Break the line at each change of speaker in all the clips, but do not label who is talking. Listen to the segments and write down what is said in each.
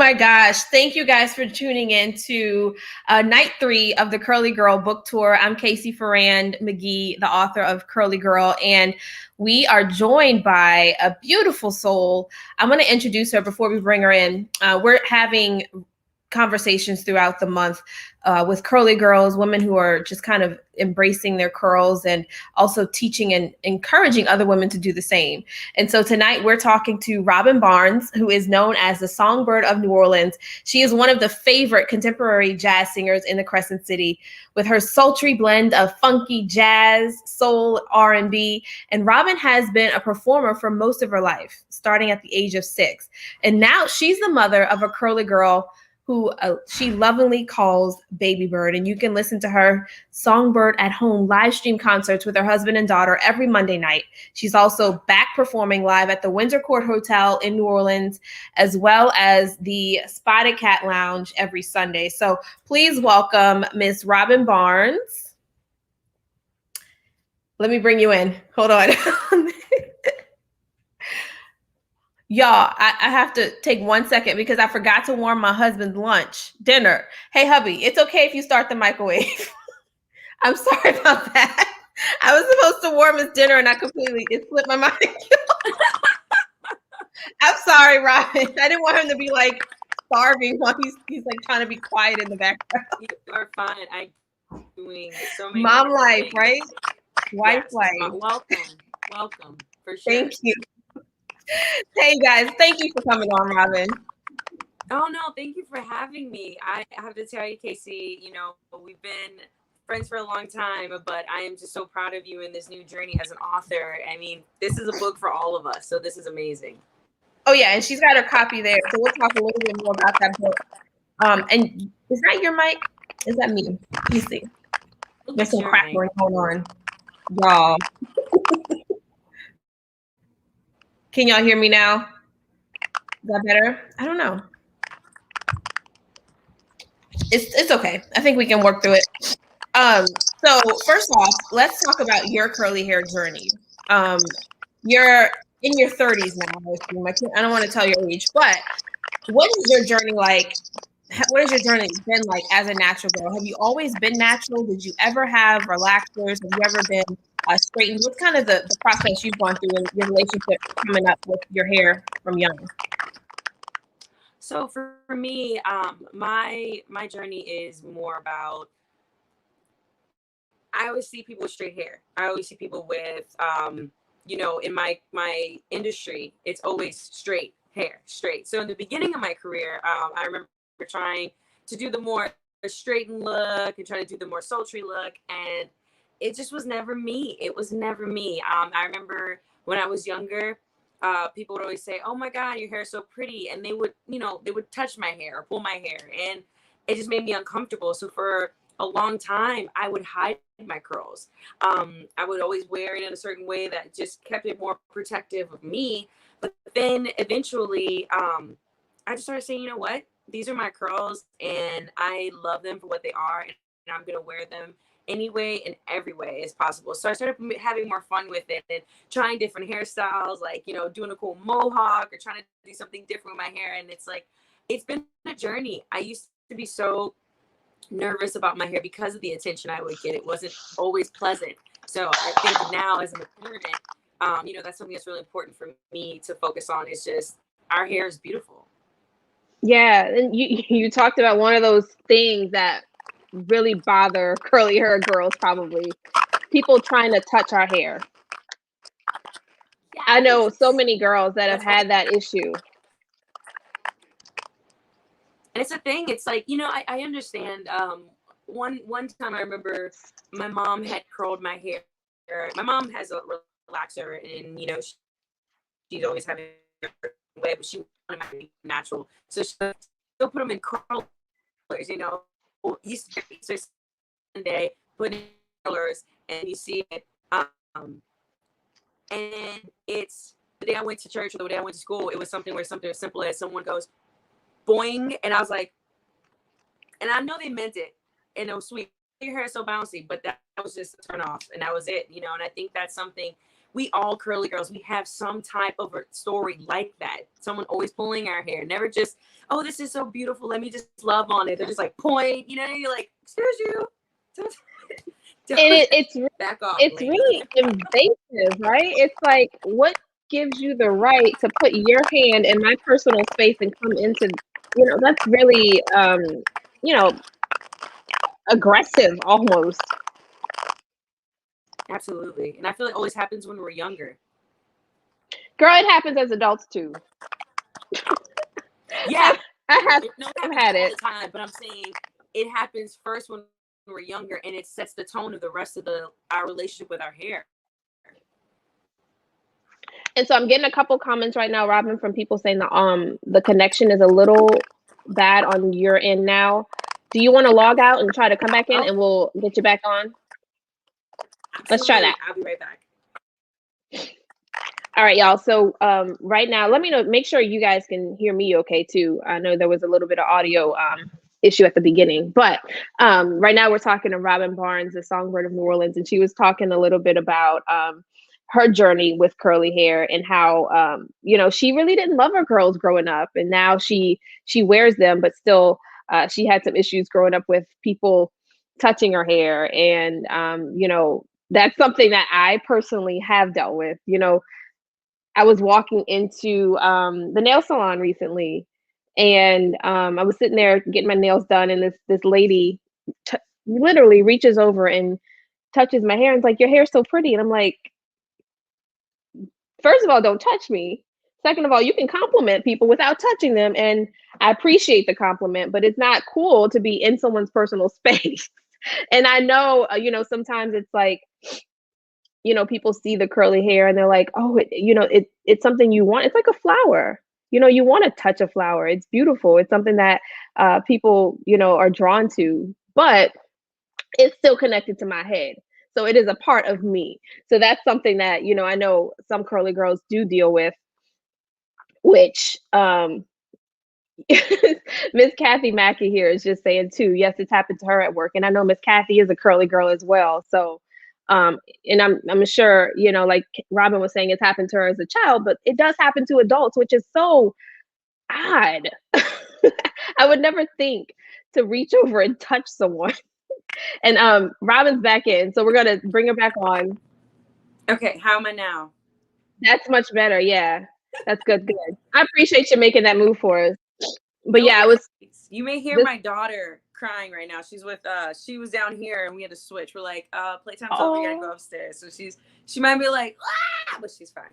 my gosh. Thank you guys for tuning in to night 3 of the Curly Girl book tour. I'm Casey Ferrand McGee, the author of Curly Girl, and we are joined by a beautiful soul. I'm going to introduce her before we bring her in. We're having conversations throughout the month with curly girls, women who are just kind of embracing their curls and also teaching and encouraging other women to do the same. And so tonight we're talking to Robin Barnes, who is known as the Songbird of New Orleans. She is one of the favorite contemporary jazz singers in the Crescent City with her sultry blend of funky jazz, soul, R&B. And Robin has been a performer for most of her life, starting at the age of 6. And now she's the mother of a curly girl who she lovingly calls Baby Bird. And you can listen to her Songbird at Home live stream concerts with her husband and daughter every Monday night. She's also back performing live at the Windsor Court Hotel in New Orleans, as well as the Spotted Cat Lounge every Sunday. So please welcome Miss Robin Barnes. Let me bring you in. Hold on. Y'all, I have to take 1 second because I forgot to warm my husband's dinner. Hey, hubby, it's okay if you start the microwave. I'm sorry about that. I was supposed to warm his dinner and it slipped my mind. I'm sorry, Robin. I didn't want him to be like starving while he's like trying to be quiet in the background.
You are fine. I'm doing so many
mom life,
things.
Right? Wife
yes,
life.
Welcome, for sure.
Thank you. Hey guys, thank you for coming on, Robin.
Oh no, thank you for having me. I have to tell you, Casey, we've been friends for a long time, but I am just so proud of you in this new journey as an author. I mean, this is a book for all of us, so this is amazing.
Oh yeah, and she's got her copy there, so we'll talk a little bit more about that book. And is that your mic? Is that me? Let me see. There's some crackling going on, y'all. Can y'all hear me now? Is that better? I don't know. It's okay. I think we can work through it. So first off, let's talk about your curly hair journey. You're in your 30s now. I don't want to tell your age, but what is your journey like? What has your journey been like as a natural girl? Have you always been natural? Did you ever have relaxers? Have you ever been straightened? What's kind of the process you've gone through in your relationship coming up with your hair from young?
So for me, my journey is more about, I always see people with straight hair. I always see people with, in my industry, it's always straight hair, straight. So in the beginning of my career, I remember trying to do the more straightened look and trying to do the more sultry look, and it just was never me. It was never me. I remember when I was younger, people would always say, "Oh my God, your hair is so pretty," and they would touch my hair or pull my hair, and it just made me uncomfortable. So for a long time, I would hide my curls. I would always wear it in a certain way that just kept it more protective of me. But then eventually, I just started saying, you know what? These are my curls, and I love them for what they are, and I'm gonna wear them anyway in every way as possible. So I started having more fun with it and trying different hairstyles, like, doing a cool mohawk or trying to do something different with my hair. And it's been a journey. I used to be so nervous about my hair because of the attention I would get. It wasn't always pleasant. So I think now as a parent, that's something that's really important for me to focus on. Is just our hair is beautiful.
Yeah, and you talked about one of those things that really bother curly hair girls, probably people trying to touch our hair. Yes. I know so many girls that have had that issue.
And it's a thing. It's like, I understand. One time I remember my mom had curled my hair. My mom has a relaxer, and she's always having a way, but she wanted to be natural, so she still put them in curlers. Easter Sunday, put in curlers, and you see it. And it's the day I went to church or the day I went to school. It was something as simple as someone goes boing, and I was like, and I know they meant it, and it was sweet. Your hair is so bouncy, but that was just a turn off, and that was it. And I think that's something we all curly girls, we have some type of a story like that. Someone always pulling our hair, never just, oh, this is so beautiful, let me just love on it. They're just like, point, you know, you're like, excuse you.
And
Back off,
it's
lady.
really invasive, right? It's like, what gives you the right to put your hand in my personal space and come into, that's really, you know, aggressive almost.
Absolutely. And I feel it always happens when we're younger.
Girl, it happens as adults too.
Yeah.
I have
No, it
I've
happens
had
all
it.
the time, but I'm saying it happens first when we're younger, and it sets the tone of the rest of our relationship with our hair.
And so I'm getting a couple comments right now, Robin, from people saying the connection is a little bad on your end now. Do you want to log out and try to come back in,
Oh,
and we'll get you back on? Let's try
absolutely.
that.
I'll be right back.
All right, y'all. So right now, let me know. Make sure you guys can hear me okay too. I know there was a little bit of audio issue at the beginning, but right now we're talking to Robin Barnes, the Songbird of New Orleans, and she was talking a little bit about her journey with curly hair and how she really didn't love her curls growing up, and now she wears them, but still she had some issues growing up with people touching her hair, and that's something that I personally have dealt with. I was walking into the nail salon recently, and I was sitting there getting my nails done, and this lady literally reaches over and touches my hair and is like, "Your hair's so pretty," and I'm like, first of all, don't touch me. Second of all, you can compliment people without touching them, and I appreciate the compliment, but it's not cool to be in someone's personal space. And I know, sometimes it's like, people see the curly hair and they're like, oh, it's something you want. It's like a flower. You want to touch a flower. It's beautiful. It's something that people, are drawn to, but it's still connected to my head. So it is a part of me. So that's something that, I know some curly girls do deal with, which Miss Kathy Mackey here is just saying too. Yes, it's happened to her at work, and I know Miss Kathy is a curly girl as well. So, and I'm sure like Robin was saying, it's happened to her as a child, but it does happen to adults, which is so odd. I would never think to reach over and touch someone. And Robin's back in, so we're gonna bring her back on.
Okay, how am I now?
That's much better. Yeah, that's good. Good. I appreciate you making that move for us. But
No
yeah, it
worries.
was
You may hear
this.
my daughter crying right now. She's with she was down here and we had to switch. We're like, playtime's over, we gotta go
Oh.
upstairs. So she might be like, ah, but she's fine.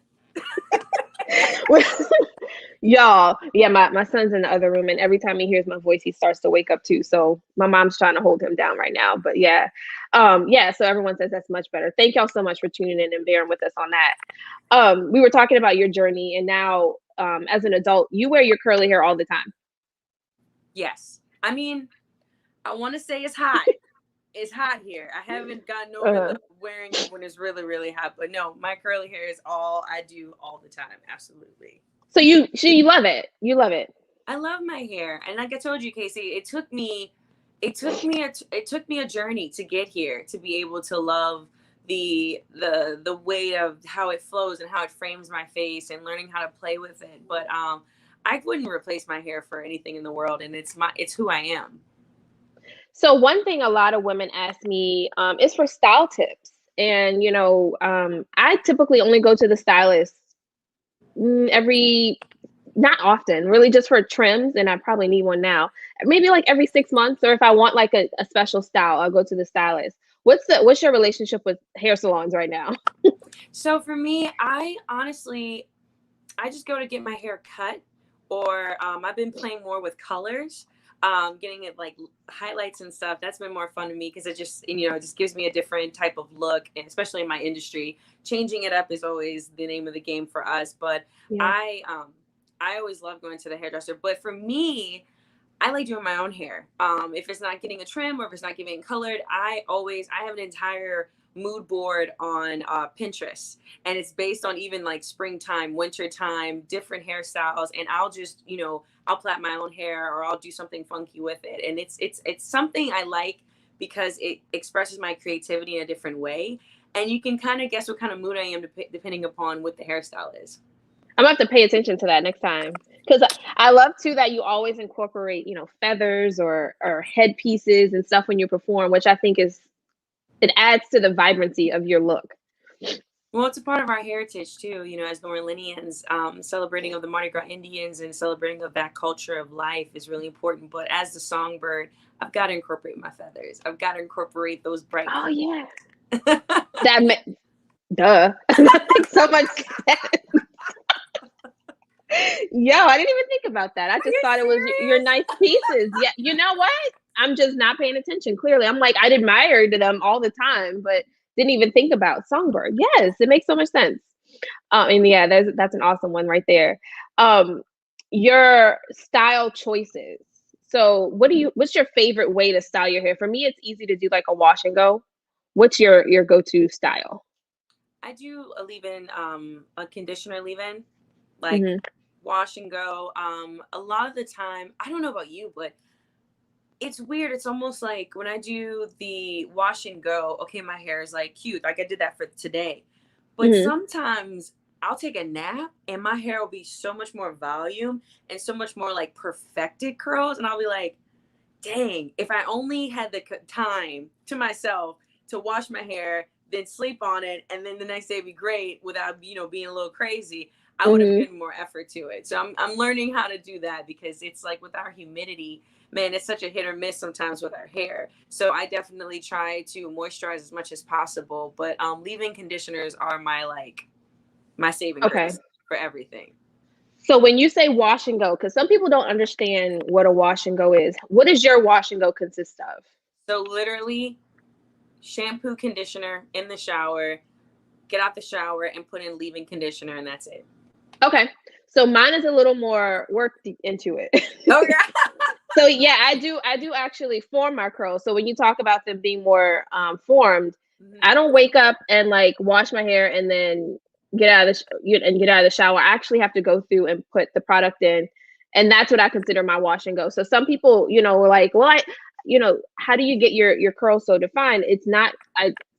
Y'all, yeah, my son's in the other room, and every time he hears my voice, he starts to wake up too. So my mom's trying to hold him down right now. But yeah, yeah. So everyone says that's much better. Thank y'all so much for tuning in and bearing with us on that. We were talking about your journey, and now as an adult, you wear your curly hair all the time.
Yes. I mean, I want to say it's hot. It's hot here. I haven't gotten over
Uh-huh.
the wearing it when it's really, really hot. But no, my curly hair is all I do all the time. Absolutely.
So you love it. You love it.
I love my hair, and like I told you, Casey, it took me a journey to get here to be able to love the way of how it flows and how it frames my face and learning how to play with it. But I wouldn't replace my hair for anything in the world, and it's who I am.
So one thing a lot of women ask me is for style tips, and I typically only go to the stylist every not often, really just for trims, and I probably need one now. Maybe like every 6 months, or if I want like a special style, I'll go to the stylist. What's your relationship with hair salons right now?
So for me, I honestly I just go to get my hair cut, or I've been playing more with colors, getting it like highlights and stuff. That's been more fun to me because it just it just gives me a different type of look, and especially in my industry, changing it up is always the name of the game for us. But
Yeah.
I always love going to the hairdresser. But for me, I like doing my own hair. If it's not getting a trim or if it's not getting colored, I have an entire mood board on Pinterest, and it's based on even like springtime, wintertime, different hairstyles, and I'll just I'll plait my own hair or I'll do something funky with it, and it's something I like because it expresses my creativity in a different way. and you can kind of guess what kind of mood I am depending upon what the hairstyle is.
I'm gonna have to pay attention to that next time, because I love too that you always incorporate, feathers or headpieces and stuff when you perform, which I think it adds to the vibrancy of your look.
Well, it's a part of our heritage too, as New Orleanians, celebrating of the Mardi Gras Indians and celebrating of that culture of life is really important. But as the songbird, I've got to incorporate my feathers. I've got to incorporate those bright.
Oh yeah, duh. That makes so much sense. Yo, I didn't even think about that. I just thought it was your nice pieces. Yeah, you know what? I'm just not paying attention. Clearly, I'm like, I admired them all the time, but didn't even think about songbird. Yes, it makes so much sense. And yeah, that's an awesome one right there. Your style choices. So, what's your favorite way to style your hair? For me, it's easy to do like a wash and go. What's your go-to style?
I do a leave-in, a conditioner leave-in, like wash and go. A lot of the time, I don't know about you, but it's weird. It's almost like when I do the wash and go, okay, my hair is like cute. Like I did that for today. But sometimes I'll take a nap and my hair will be so much more volume and so much more like perfected curls. And I'll be like, dang, if I only had the time to myself to wash my hair, then sleep on it, and then the next day be great without, being a little crazy, I would have put more effort to it. So I'm learning how to do that, because it's like with our humidity, man, it's such a hit or miss sometimes with our hair. So I definitely try to moisturize as much as possible. But leave-in conditioners are my saving grace for everything.
So when you say wash and go, because some people don't understand what a wash and go is, what does your wash and go consist of?
So literally shampoo, conditioner in the shower, get out the shower and put in leave-in conditioner, and that's it.
Okay. So mine is a little more work into it.
Oh yeah.
So yeah, I do actually form my curls. So when you talk about them being more formed, I don't wake up and like wash my hair and then get out of the shower. I actually have to go through and put the product in, and that's what I consider my wash and go. So some people, were like, well, how do you get your curls so defined? It's not.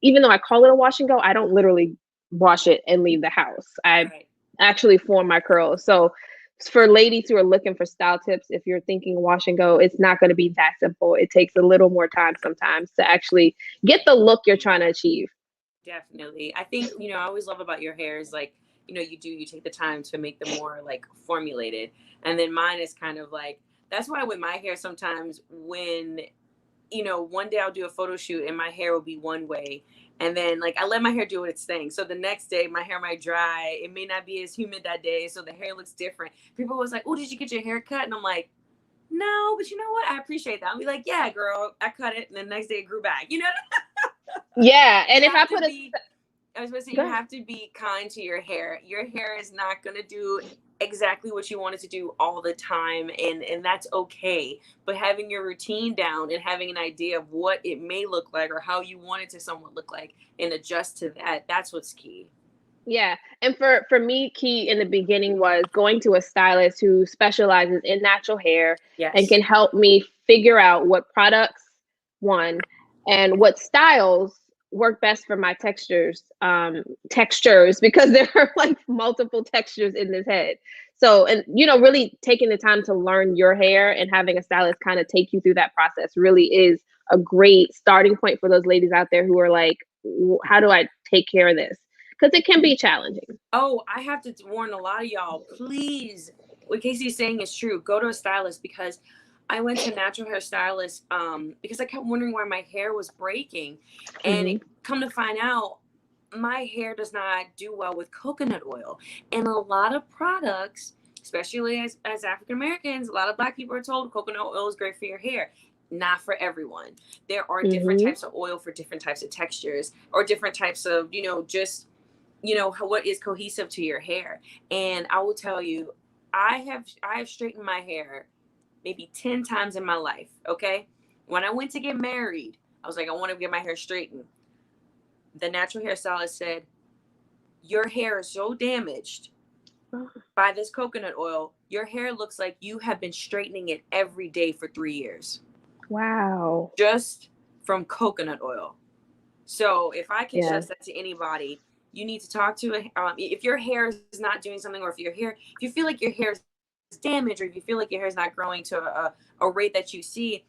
Even though I call it a wash and go, I don't literally wash it and leave the house. I actually form my curls. So for ladies who are looking for style tips, if you're thinking wash and go, it's not going to be that simple. It takes a little more time sometimes to actually get the look you're trying to achieve.
Definitely. I think, I always love about your hair is like, you take the time to make them more like formulated. And then mine is kind of like, that's why with my hair, sometimes when, one day I'll do a photo shoot and my hair will be one way. And then like I let my hair do its thing. So the next day my hair might dry. It may not be as humid that day. So the hair looks different. People was like, oh, did you get your hair cut? And I'm like, no, but you know what? I appreciate that. I'll be like, yeah, girl, I cut it. And then the next day it grew back,
Yeah. And if I
was going to say, you have to be kind to your hair. Your hair is not going to do exactly what you want it to do all the time. And that's okay. But having your routine down and having an idea of what it may look like or how you want it to somewhat look like and adjust to that, that's what's key.
Yeah. And for me, key in the beginning was going to a stylist who specializes in natural hair and can help me figure out what products, one, and what styles work best for my textures, because there are like multiple textures in this head. So, and really taking the time to learn your hair and having a stylist kind of take you through that process really is a great starting point for those ladies out there who are like, how do I take care of this? Because it can be challenging.
Oh, I have to warn a lot of y'all, please, what Casey's saying is true. Go to a stylist, because I went to a natural hair stylist because I kept wondering why my hair was breaking. And come to find out, my hair does not do well with coconut oil. And a lot of products, especially as African Americans, a lot of Black people are told coconut oil is great for your hair. Not for everyone. There are different types of oil for different types of textures, or different types of, just what is cohesive to your hair. And I will tell you, I have straightened my hair maybe 10 times in my life. Okay. When I went to get married, I was like, I want to get my hair straightened. The natural hairstylist said, your hair is so damaged by this coconut oil. Your hair looks like you have been straightening it every day for 3 years.
Wow.
Just from coconut oil. So if I can
Yeah.
stress that to anybody, you need to talk to if your hair is not doing something, or if you feel like your hair is damaged, or if you feel like your hair is not growing to a rate that you see,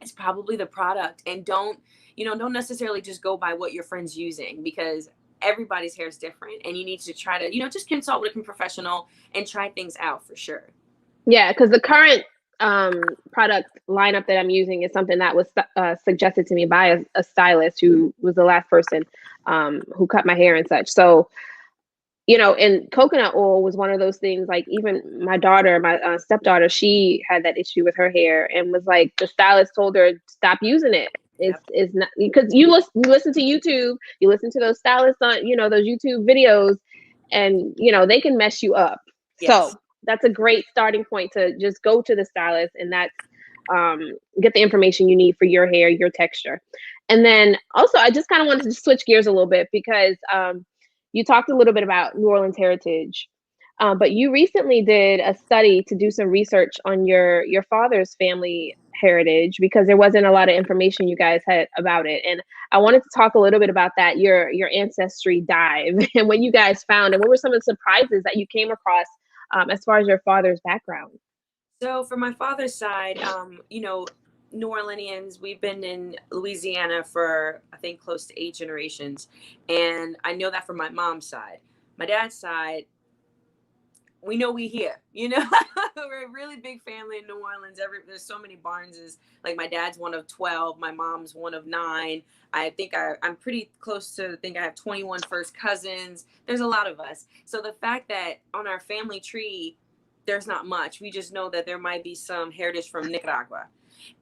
it's probably the product. And don't necessarily just go by what your friend's using, because everybody's hair is different, and you need to try to just consult with a professional and try things out for sure.
Yeah, because the current product lineup that I'm using is something that was suggested to me by a stylist who was the last person who cut my hair and such. So, and coconut oil was one of those things. Like, even my daughter, my stepdaughter, she had that issue with her hair and was like, the stylist told her, stop using it.
Yep.
It's not, because you listen to YouTube, you listen to those stylists on, those YouTube videos, and they can mess you up. So
Yes.
that's a great starting point, to just go to the stylist, and that's get the information you need for your hair, your texture. And then also, I just kind of wanted to switch gears a little bit, because you talked a little bit about New Orleans heritage, but you recently did a study to do some research on your father's family heritage, because there wasn't a lot of information you guys had about it. And I wanted to talk a little bit about that, your ancestry dive, and what you guys found, and what were some of the surprises that you came across as far as your father's background.
So for my father's side, New Orleanians, we've been in Louisiana for, I think, close to 8 generations. And I know that from my mom's side. My dad's side, we know we here, we're a really big family in New Orleans. There's so many Barneses. Like, my dad's one of 12, my mom's one of 9. I think I'm pretty close to think I have 21 first cousins. There's a lot of us. So the fact that on our family tree there's not much, we just know that there might be some heritage from Nicaragua.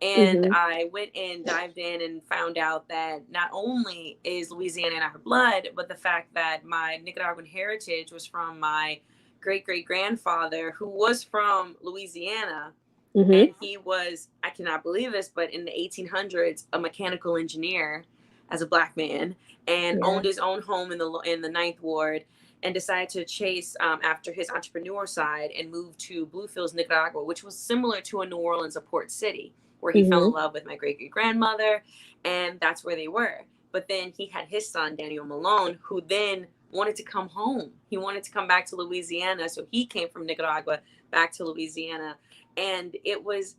And
Mm-hmm.
I went and dived in and found out that not only is Louisiana in our blood, but the fact that my Nicaraguan heritage was from my great great grandfather, who was from Louisiana.
Mm-hmm.
And he was, I cannot believe this, but in the 1800s, a mechanical engineer as a black man, and
Yeah.
owned his own home in the Ninth Ward, and decided to chase after his entrepreneur side and move to Bluefields, Nicaragua, which was similar to a New Orleans, a port city, where he fell
Mm-hmm.
in love with my great great grandmother, and that's where they were. But then he had his son, Daniel Malone, who then wanted to come home. He wanted to come back to Louisiana, so he came from Nicaragua back to Louisiana. And it was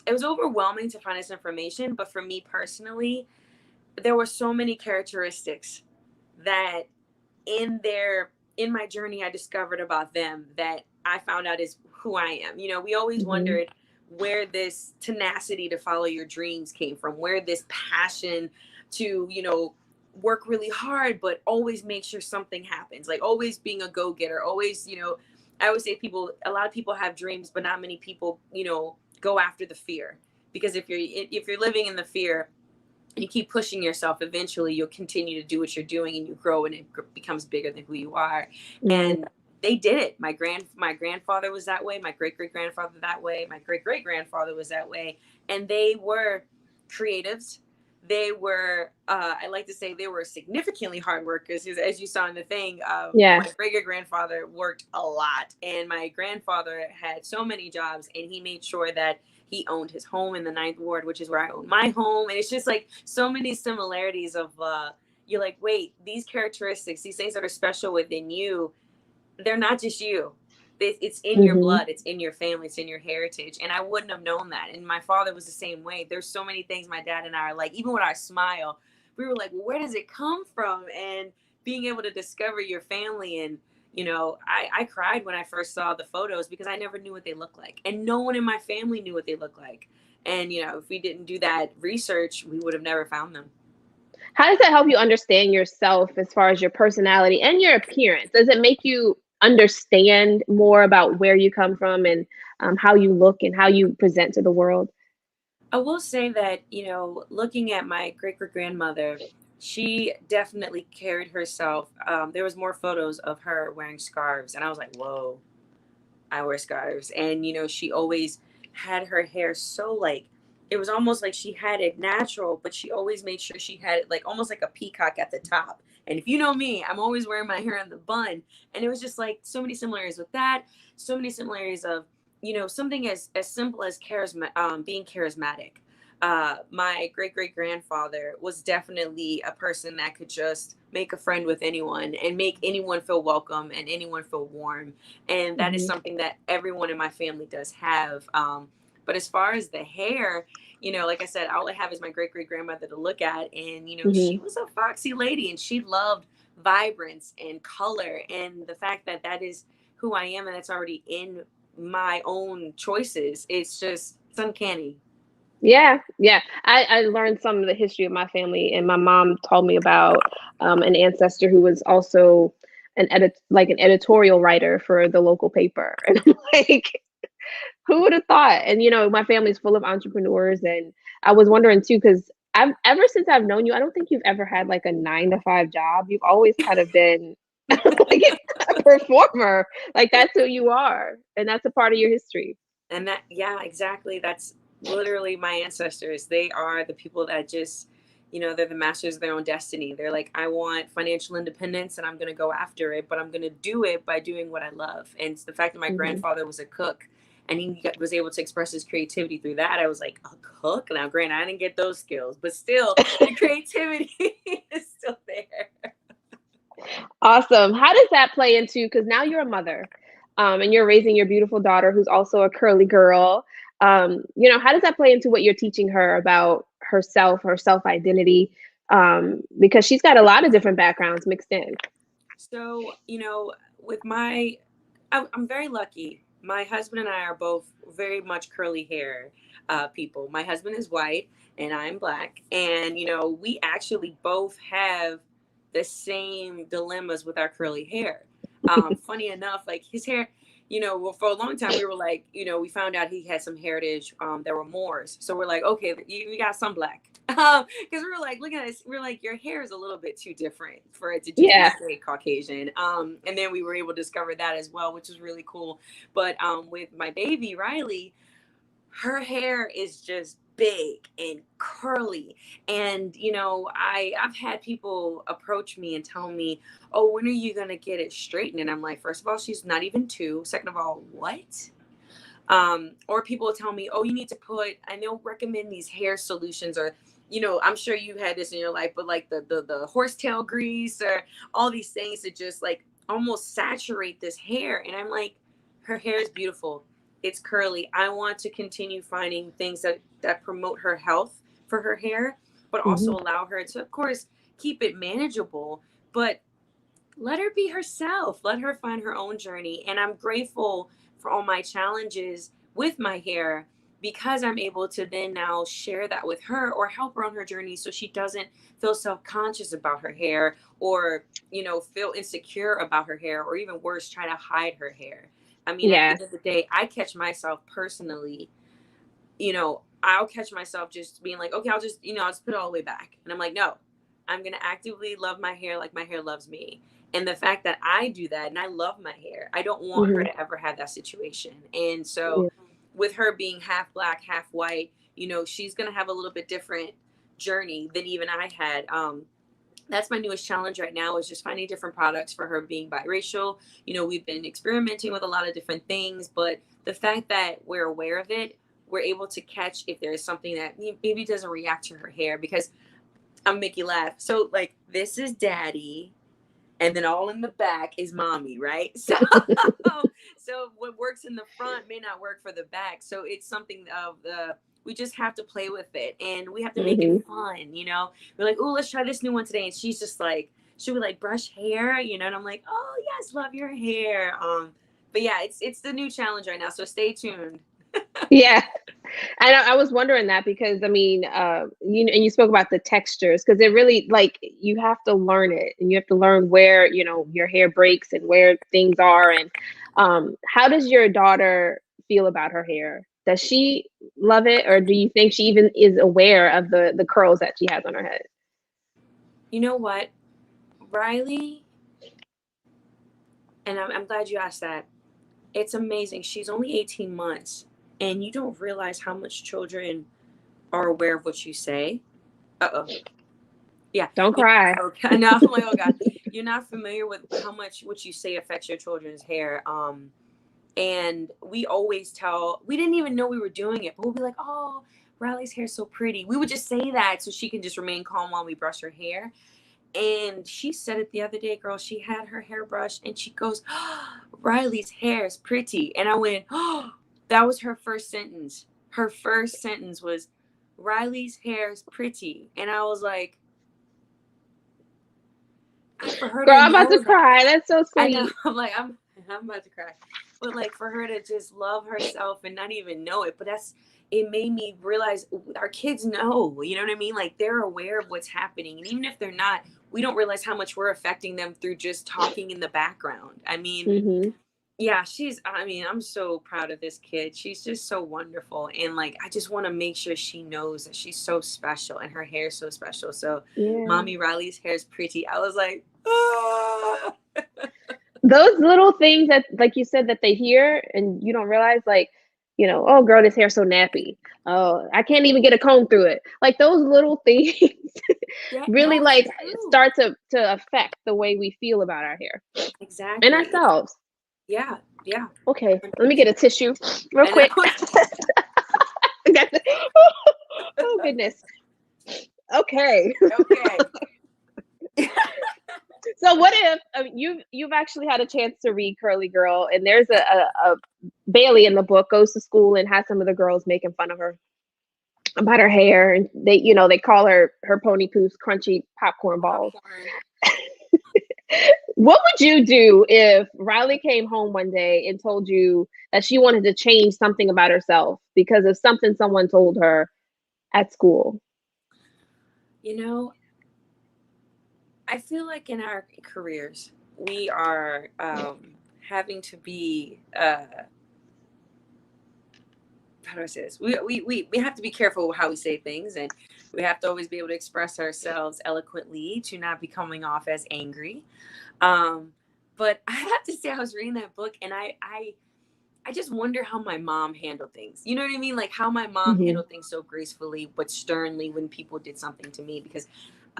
overwhelming to find this information. But for me personally, there were so many characteristics that in my journey I discovered about them, that I found out is who I am. We always
Mm-hmm.
wondered where this tenacity to follow your dreams came from, where this passion to work really hard but always make sure something happens, like always being a go-getter, always. I always say, a lot of people have dreams, but not many people go after the fear. Because if you're living in the fear and you keep pushing yourself, eventually you'll continue to do what you're doing, and you grow, and it becomes bigger than who you are.
Mm-hmm.
And they did it. My grandfather was that way, my great great grandfather that way, my great great grandfather was that way. And they were creatives. They were, I like to say, they were significantly hard workers. As you saw in the thing,
Yeah.
my great great grandfather worked a lot, and my grandfather had so many jobs, and he made sure that he owned his home in the Ninth Ward, which is where I own my home. And it's just like so many similarities of, you're like, wait, these characteristics, these things that are special within you, they're not just you. It's in your
Mm-hmm.
blood, it's in your family, it's in your heritage. And I wouldn't have known that. And my father was the same way. There's so many things my dad and I are like, even with our smile, we were like, well, where does it come from? And being able to discover your family. And I cried when I first saw the photos, because I never knew what they looked like, and no one in my family knew what they looked like. And if we didn't do that research, we would have never found them.
How does that help you understand yourself as far as your personality and your appearance? Does it make you understand more about where you come from, and how you look and how you present to the world?
I will say that, looking at my great great grandmother, she definitely carried herself. There was more photos of her wearing scarves, and I was like, whoa, I wear scarves. And, she always had her hair so, like, it was almost like she had it natural, but she always made sure she had it like almost like a peacock at the top. And if you know me, I'm always wearing my hair in the bun. And it was just like so many similarities with that, so many similarities of, something as simple as being charismatic. my great grandfather was definitely a person that could just make a friend with anyone and make anyone feel welcome and anyone feel warm. And that is something that everyone in my family does have. But as far as the hair, like I said, all I have is my great grandmother to look at. And, she was a foxy lady and she loved vibrance and color. And the fact that that is who I am and that's already in my own choices, it's uncanny.
Yeah, yeah. I learned some of the history of my family, and my mom told me about an ancestor who was also an editorial writer for the local paper. And I'm like, who would have thought? And my family's full of entrepreneurs, and I was wondering too, because ever since I've known you, I don't think you've ever had like a 9 to 5 job. You've always kind of been like a performer. Like that's who you are, and that's a part of your history.
And that, yeah, exactly. That's literally my ancestors. They are the people that just, they're the masters of their own destiny. They're like, I want financial independence and I'm going to go after it, but I'm going to do it by doing what I love. And it's the fact that my grandfather was a cook and he was able to express his creativity through that. I was like, a cook? Now, granted, I didn't get those skills, but still, the creativity is still there.
Awesome. How does that play into, because now you're a mother, and you're raising your beautiful daughter who's also a curly girl. How does that play into what you're teaching her about herself, her self-identity? Because she's got a lot of different backgrounds mixed in.
So, with I'm very lucky. My husband and I are both very much curly hair people. My husband is white and I'm black. And, we actually both have the same dilemmas with our curly hair. Funny enough, like his hair, well, for a long time we were like, we found out he had some heritage that were Moors. So we're like, okay, you got some black. Because we were like, look at this. We're like, your hair is a little bit too different for it to just be straight Caucasian. And then we were able to discover that as well, which was really cool. But with my baby, Riley, her hair is just big and curly. And, I've had people approach me and tell me, oh, when are you going to get it straightened? And I'm like, first of all, she's not even 2. Second of all, what? Or people will tell me, oh, you need to I don't recommend these hair solutions or, I'm sure you had this in your life, but like the horsetail grease or all these things that just like almost saturate this hair. And I'm like, her hair is beautiful. It's curly. I want to continue finding things that promote her health for her hair, but also allow her to, of course, keep it manageable, but let her be herself. Let her find her own journey. And I'm grateful for all my challenges with my hair because I'm able to then now share that with her or help her on her journey so she doesn't feel self-conscious about her hair or, feel insecure about her hair or even worse, try to hide her hair. I mean, at the end of the day, I catch myself personally, I'll catch myself just being like, okay, I'll just put it all the way back. And I'm like, no, I'm going to actively love my hair like my hair loves me. And the fact that I do that and I love my hair, I don't want her to ever have that situation. And so with her being half black, half white, she's going to have a little bit different journey than even I had. That's my newest challenge right now is just finding different products for her being biracial. We've been experimenting with a lot of different things, but the fact that we're aware of it, we're able to catch if there's something that maybe doesn't react to her hair because I'm make you laugh. So like, this is daddy. And then all in the back is mommy, right? So, so what works in the front may not work for the back. So it's something we just have to play with it and we have to make it fun, We're like, oh, let's try this new one today. And she's just like, should we like brush hair, and I'm like, oh yes, love your hair. But yeah, it's the new challenge right now. So stay tuned.
Yeah. I was wondering that because and you spoke about the textures because it really like you have to learn it and you have to learn where your hair breaks and where things are. And how does your daughter feel about her hair? Does she love it, or do you think she even is aware of the curls that she has on her head?
You know what, Riley, and I'm glad you asked that. It's amazing. She's only 18 months. And you don't realize how much children are aware of what you say. Uh-oh. Yeah.
Don't cry.
Okay. No, I'm like, oh God. You're not familiar with how much what you say affects your children's hair. And we always we didn't even know we were doing it, but we'll be like, oh, Riley's hair's so pretty. We would just say that so she can just remain calm while we brush her hair. And she said it the other day, girl. She had her hair brushed and she goes, oh, Riley's hair is pretty. And I went, oh, that was her first sentence. Her first sentence was, Riley's hair is pretty. And I was like, for her
Girl,
to
I'm about to
know
cry. That's so
I
sweet.
know. I'm like, I'm about to cry. But like for her to just love herself and not even know it. But it made me realize our kids know, you know what I mean? Like they're aware of what's happening. And even if they're not, we don't realize how much we're affecting them through just talking in the background. I mean, yeah, I'm so proud of this kid. She's just so wonderful. And like, I just want to make sure she knows that she's so special and her hair is so special. So Mommy Riley's hair is pretty. I was like, oh.
Those little things that, like you said, that they hear and you don't realize, like, you know, oh girl, this hair's so nappy. Oh, I can't even get a comb through it. Like those little things really like start to affect the way we feel about our hair.
Exactly.
And ourselves.
Yeah.
Okay, let me get a tissue real quick. Oh goodness. Okay. So what if you've actually had a chance to read Curly Girl, and there's a Bailey in the book goes to school and has some of the girls making fun of her about her hair, and they call her pony poofs crunchy popcorn balls. What would you do if Riley came home one day and told you that she wanted to change something about herself because of something someone told her at school?
You know, I feel like in our careers, we are having to be, how do I say this? We have to be careful how we say things, and we have to always be able to express ourselves eloquently to not be coming off as angry. But I have to say, I was reading that book and I just wonder how my mom handled things. You know what I mean? Like how my mom handled things so gracefully, but sternly when people did something to me. Because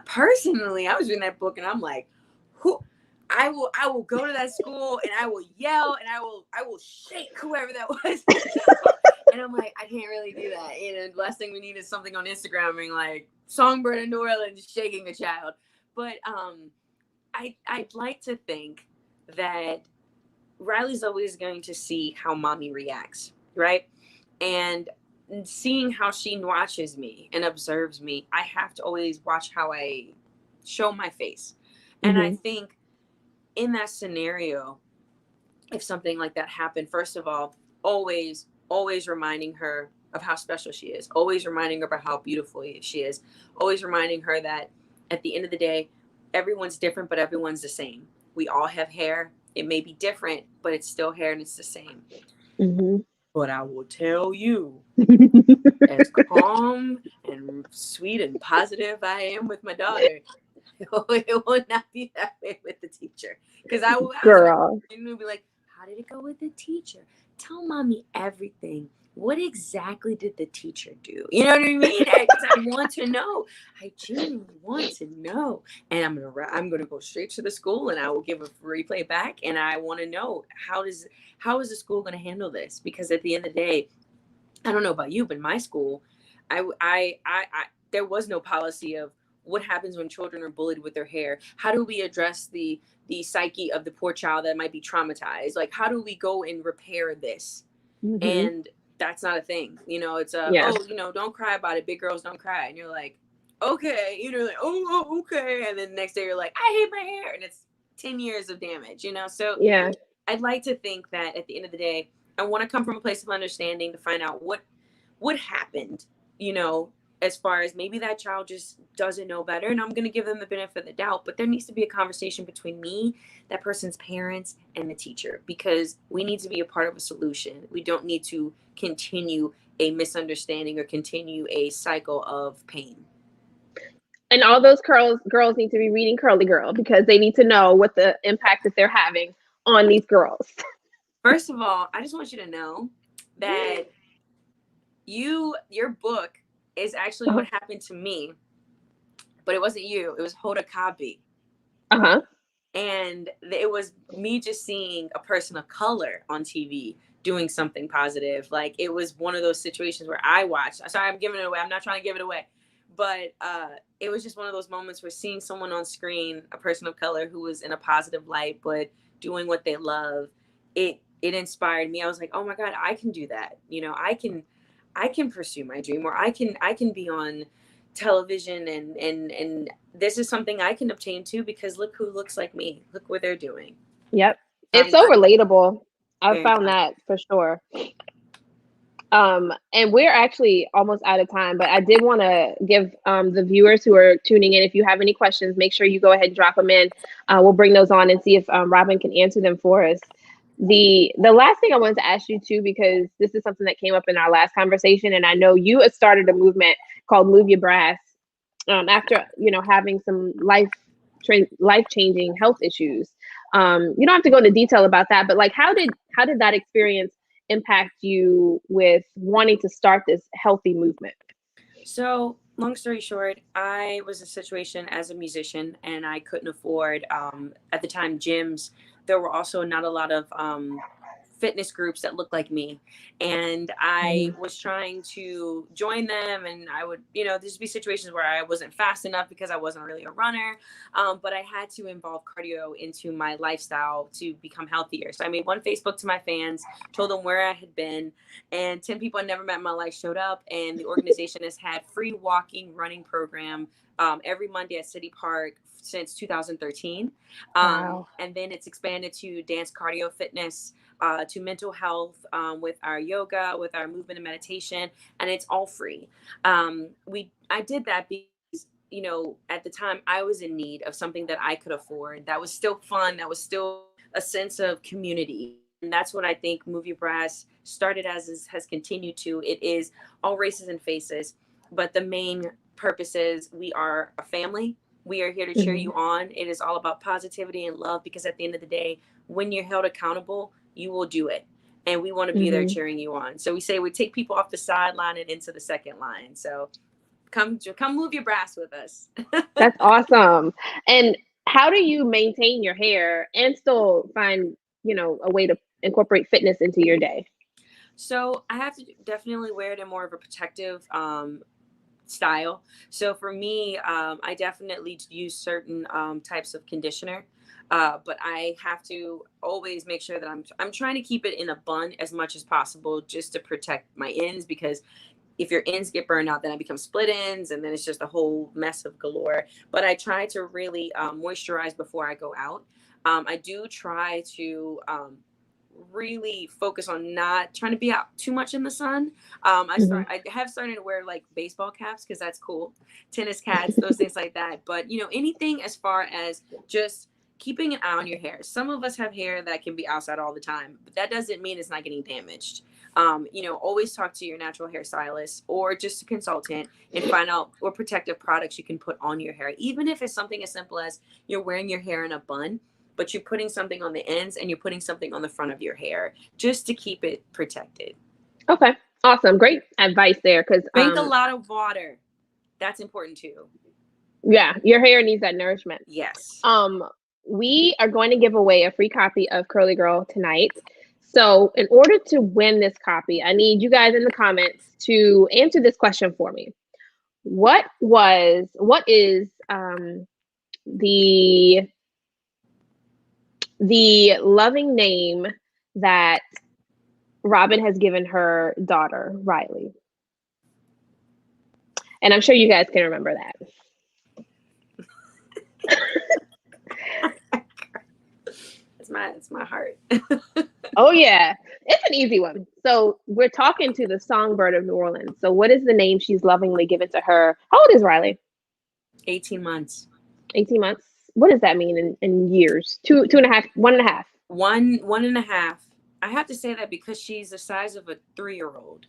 personally, I was reading that book and I'm like, I will go to that school and I will yell and I will shake whoever that was. And I'm like, I can't really do that. And the last thing we need is something on Instagram being like Songbird in New Orleans shaking a child. But I'd like to think that Riley's always going to see how mommy reacts, right? And seeing how she watches me and observes me, I have to always watch how I show my face. And I think in that scenario, if something like that happened, first of all, always reminding her of how special she is, always reminding her about how beautiful she is, always reminding her that at the end of the day, everyone's different, but everyone's the same. We all have hair. It may be different, but it's still hair and it's the same. But I will tell you, as calm and sweet and positive I am with my daughter, it will not be that way with the teacher. Because I will be like, how did it go with the teacher? Tell mommy everything. What exactly did the teacher do? You know what I mean? I want to know. I genuinely want to know. And I'm gonna go straight to the school and I will give a replay back. And I want to know how is the school gonna handle this? Because at the end of the day, I don't know about you, but in my school, I there was no policy of what happens when children are bullied with their hair. How do we address the psyche of the poor child that might be traumatized? Like, how do we go and repair this? And that's not a thing. It's don't cry about it. Big girls don't cry. And you're like, okay. Like, oh, okay. And then the next day you're like, I hate my hair. And it's 10 years of damage, So
yeah,
I'd like to think that at the end of the day, I want to come from a place of understanding to find out what happened, as far as maybe that child just doesn't know better, and I'm going to give them the benefit of the doubt, but there needs to be a conversation between me, that person's parents, and the teacher, because we need to be a part of a solution. We don't need to continue a misunderstanding or continue a cycle of pain.
And all those girls need to be reading Curly Girl because they need to know what the impact that they're having on these girls.
First of all, I just want you to know that your book is actually what happened to me, but it wasn't you. It was Hoda Kotb. And it was me just seeing a person of color on TV doing something positive. Like, it was one of those situations where I watched. Sorry, I'm giving it away. I'm not trying to give it away. But it was just one of those moments where seeing someone on screen, a person of color who was in a positive light, but doing what they love, it inspired me. I was like, oh my God, I can do that. You know, I can pursue my dream, or I can be on television, and this is something I can obtain too, because look who looks like me. Look what they're doing.
Yep. It's so relatable. I've found that for sure. And we're actually almost out of time, but I did want to give the viewers who are tuning in, if you have any questions, make sure you go ahead and drop them in. We'll bring those on and see if Robin can answer them for us. The last thing I wanted to ask you too, because this is something that came up in our last conversation, and I know you had started a movement called Move Your Brass after, you know, having some life-changing health issues. You don't have to go into detail about that, but like, how did that experience impact you with wanting to start this healthy movement?
So, long story short, I was in a situation as a musician, and I couldn't afford, at the time, gyms. There were also not a lot of fitness groups that looked like me. And I was trying to join them, and I would, you know, there'd be situations where I wasn't fast enough because I wasn't really a runner. But I had to involve cardio into my lifestyle to become healthier. So I made one Facebook to my fans, told them where I had been, and 10 people I never met in my life showed up. And the organization has had free walking, running program every Monday at City Park since 2013.
Wow. And
then it's expanded to dance, cardio, fitness, to mental health, with our yoga, with our movement and meditation, and it's all free. I did that because, you know, at the time I was in need of something that I could afford, that was still fun, that was still a sense of community. And that's what I think Move Your Brass started as, has continued to. It is all races and faces, but the main purpose is we are a family. We are here to cheer you on. It is all about positivity and love, because at the end of the day, when you're held accountable, you will do it. And we want to be there cheering you on. So we say we take people off the sideline and into the second line. So come move your brass with us.
That's awesome. And how do you maintain your hair and still find, you know, a way to incorporate fitness into your day?
So I have to definitely wear it in more of a protective style. So for me, I definitely use certain types of conditioner. But I have to always make sure that I'm trying to keep it in a bun as much as possible, just to protect my ends, because if your ends get burned out, then I become split ends, and then it's just a whole mess of galore. But I try to really moisturize before I go out. I do try to really focus on not trying to be out too much in the sun. I have started to wear like baseball caps, because that's cool, tennis caps, those things like that. But, you know, anything as far as just keeping an eye on your hair. Some of us have hair that can be outside all the time, but that doesn't mean it's not getting damaged. You know, always talk to your natural hairstylist or just a consultant and find out what protective products you can put on your hair. Even if it's something as simple as you're wearing your hair in a bun, but you're putting something on the ends and you're putting something on the front of your hair, just to keep it protected.
Okay, awesome. Great advice there. Because
drink a lot of water. That's important too.
Yeah, your hair needs that nourishment.
Yes.
We are going to give away a free copy of Curly Girl tonight. So in order to win this copy, I need you guys in the comments to answer this question for me. What is the loving name that Robin has given her daughter, Riley? And I'm sure you guys can remember that.
It's my heart.
Oh yeah, it's an easy one. So we're talking to the Songbird of New Orleans. So what is the name she's lovingly given to her? How old is Riley?
18 months.
18 months. What does that mean in years? Two and a half, 1.5.
1.5. I have to say that because she's the size of a 3-year-old.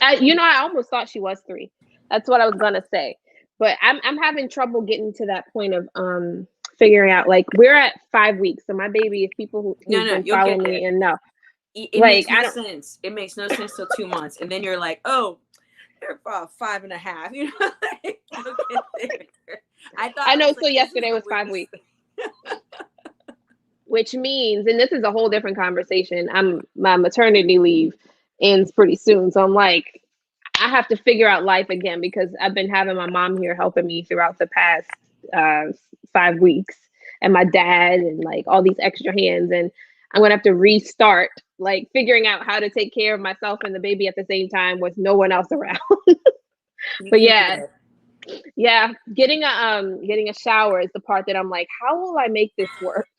I almost thought she was 3. That's what I was gonna say. But I'm having trouble getting to that point of figuring out, like, we're at 5 weeks. So my baby, if people who've been following me and know,
it makes no sense. It makes no sense till 2 months, and then you're like, oh, they're about 5.5. You know, you'll get there. I know.
So yesterday was 5 weeks. which means, and this is a whole different conversation. My maternity leave ends pretty soon, so I'm like, I have to figure out life again because I've been having my mom here helping me throughout the past 5 weeks, and my dad, and like all these extra hands, and I'm gonna have to restart, like figuring out how to take care of myself and the baby at the same time with no one else around. But yeah, getting a shower is the part that I'm like, how will I make this work?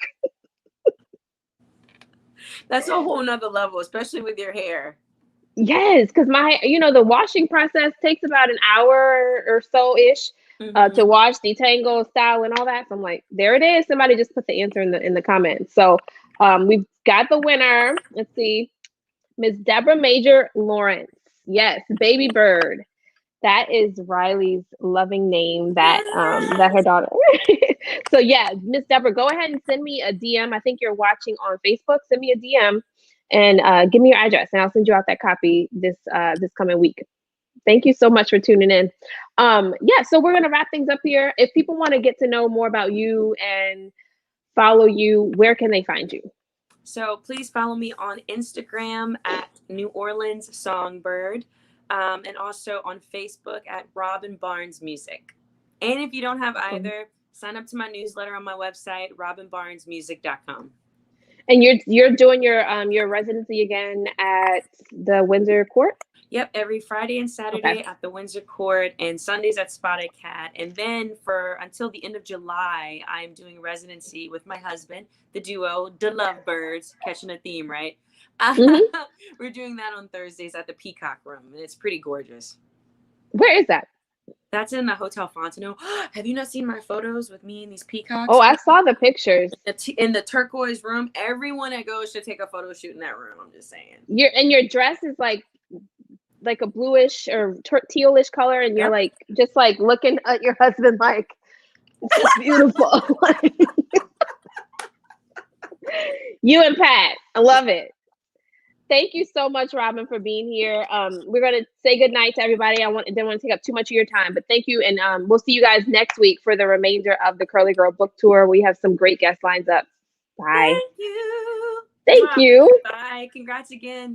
That's a whole nother level, especially with your hair.
Yes, because the washing process takes about an hour or so ish to wash, detangle, style, and all that. So I'm like, there it is. Somebody just put the answer in the comments. So we've got the winner. Let's see, Miss Deborah Major Lawrence. Yes, Baby Bird. That is Riley's loving name that her daughter. So yeah, Miss Deborah, go ahead and send me a DM. I think you're watching on Facebook. Send me a DM and give me your address, and I'll send you out that copy this coming week. Thank you so much for tuning in. So we're gonna wrap things up here. If people want to get to know more about you and follow you, where can they find you?
So please follow me on Instagram at New Orleans Songbird. And also on Facebook at Robin Barnes Music. And if you don't have either, sign up to my newsletter on my website, robinbarnesmusic.com.
And you're doing your residency again at the Windsor Court?
Yep, every Friday and Saturday at the Windsor Court, and Sundays at Spotted Cat. And then until the end of July, I'm doing residency with my husband, the duo, the Lovebirds, catching a theme, right? We're doing that on Thursdays at the Peacock Room, and it's pretty gorgeous.
Where is that?
That's in the Hotel Fontenot. Have you not seen my photos with me and these peacocks?
Oh, I saw the pictures.
In the turquoise room. Everyone that goes should take a photo shoot in that room. I'm just saying.
Your dress is like a bluish or tealish color, and you're like just like looking at your husband like, it's just beautiful. You and Pat, I love it. Thank you so much, Robin, for being here. We're going to say goodnight to everybody. Didn't want to take up too much of your time, but thank you. And we'll see you guys next week for the remainder of the Curly Girl book tour. We have some great guest lines up. Bye.
Thank you.
Thank you.
Bye. Congrats again.